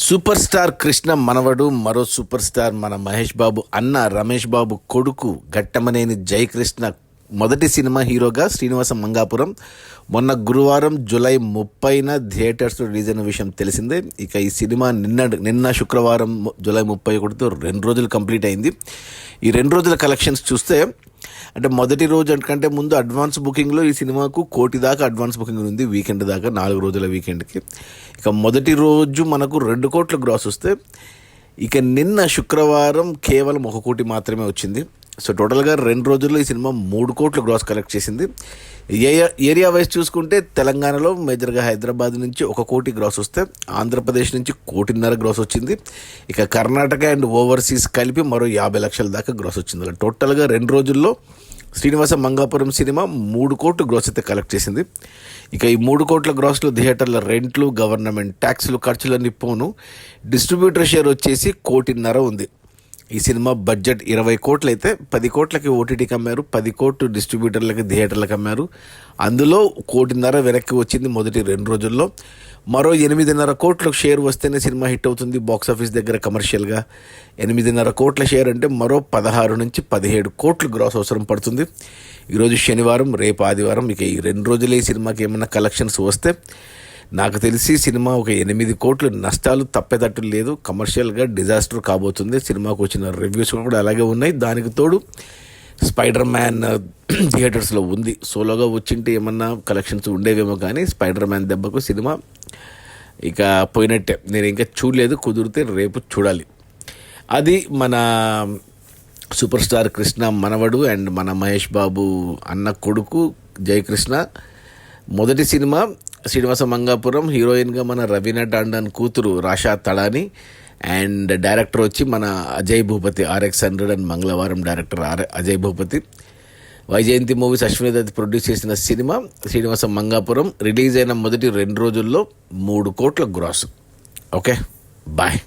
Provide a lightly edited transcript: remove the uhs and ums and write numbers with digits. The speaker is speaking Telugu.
సూపర్ స్టార్ కృష్ణ మనవడు, మరో సూపర్ స్టార్ మన మహేష్ బాబు అన్న రమేష్ బాబు కొడుకు ఘట్టమనేని జయకృష్ణ మొదటి సినిమా హీరోగా శ్రీనివాస మంగాపురం మొన్న గురువారం జూలై 30న థియేటర్స్లో రిలీజ్ అయిన విషయం తెలిసిందే. ఇక ఈ సినిమా నిన్న శుక్రవారం జూలై 31తో 2 రోజులు కంప్లీట్ అయింది. ఈ 2 రోజుల కలెక్షన్స్ చూస్తే అంటే మొదటి రోజు కంటే ముందు అడ్వాన్స్ బుకింగ్లో ఈ సినిమాకు 1 కోటి దాకా అడ్వాన్స్ బుకింగ్ ఉంది. వీకెండ్ దాకా 4 రోజుల వీకెండ్కి. ఇక మొదటి రోజు మనకు 2 కోట్ల గ్రాస్ వస్తే ఇక నిన్న శుక్రవారం కేవలం 1 కోటి మాత్రమే వచ్చింది. సో టోటల్గా 2 రోజుల్లో ఈ సినిమా 3 కోట్ల గ్రాస్ కలెక్ట్ చేసింది. ఏరియా వైజ్ చూసుకుంటే తెలంగాణలో మేజర్గా హైదరాబాద్ నుంచి 1 కోటి గ్రాస్ వస్తే ఆంధ్రప్రదేశ్ నుంచి 1.5 కోటి గ్రాస్ వచ్చింది. ఇక కర్ణాటక అండ్ ఓవర్సీస్ కలిపి మరో 50 లక్షల దాకా గ్రాస్ వచ్చింది. అలా టోటల్గా 2 రోజుల్లో శ్రీనివాస మంగాపురం సినిమా 3 కోట్ల గ్రాస్ అయితే కలెక్ట్ చేసింది. ఇక ఈ 3 కోట్ల గ్రాస్లో థియేటర్ల రెంట్లు, గవర్నమెంట్ ట్యాక్సులు, ఖర్చులన్నీ పోను డిస్ట్రిబ్యూటర్ షేర్ వచ్చేసి 1.5 కోటి ఉంది. ఈ సినిమా బడ్జెట్ 20 కోట్లు అయితే 10 కోట్లకి ఓటీటీకి అమ్మారు, 10 కోట్లు డిస్ట్రిబ్యూటర్లకి, థియేటర్లకు అమ్మారు. అందులో 1.5 కోటి వెనక్కి వచ్చింది మొదటి 2 రోజుల్లో. మరో 8.5 కోట్ల షేర్ వస్తేనే సినిమా హిట్ అవుతుంది బాక్సాఫీస్ దగ్గర కమర్షియల్గా. 8.5 కోట్ల షేర్ అంటే మరో 16 నుంచి 17 కోట్లు గ్రాస్ అవసరం పడుతుంది. ఈరోజు శనివారం, రేపు ఆదివారం. ఇక ఈ 2 రోజులే ఈ సినిమాకి ఏమైనా కలెక్షన్స్ వస్తే నాకు తెలిసి సినిమా ఒక 8 కోట్లు నష్టాలు తప్పేటట్టు లేదు. కమర్షియల్గా డిజాస్టర్ కాబోతుంది. సినిమాకు వచ్చిన రివ్యూస్ కూడా అలాగే ఉన్నాయి. దానికి తోడు స్పైడర్ మ్యాన్ థియేటర్స్లో ఉంది. సోలోగా వచ్చింటే ఏమన్నా కలెక్షన్స్ ఉండేవేమో, కానీ స్పైడర్ మ్యాన్ దెబ్బకు సినిమా ఇక పోయినట్టే. నేను ఇంకా చూడలేదు, కుదిరితే రేపు చూడాలి. అది మన సూపర్ స్టార్ కృష్ణ మనవడు అండ్ మన మహేష్ బాబు అన్న కొడుకు జయకృష్ణ మొదటి సినిమా. శ్రీనివాస మంగాపురం హీరోయిన్గా మన రవీనా టాండన్ కూతురు రాషా తడాని అండ్ డైరెక్టర్ వచ్చి మన అజయ్ భూపతి, RX100 అండ్ మంగళవారం director Ajay Bhupathi. Vyjayanthi movies Ashwini Dutt produce చేసిన సినిమా శ్రీనివాస మంగాపురం రిలీజ్ అయిన మొదటి 2 రోజుల్లో 3 కోట్ల గ్రాస్. Okay, bye.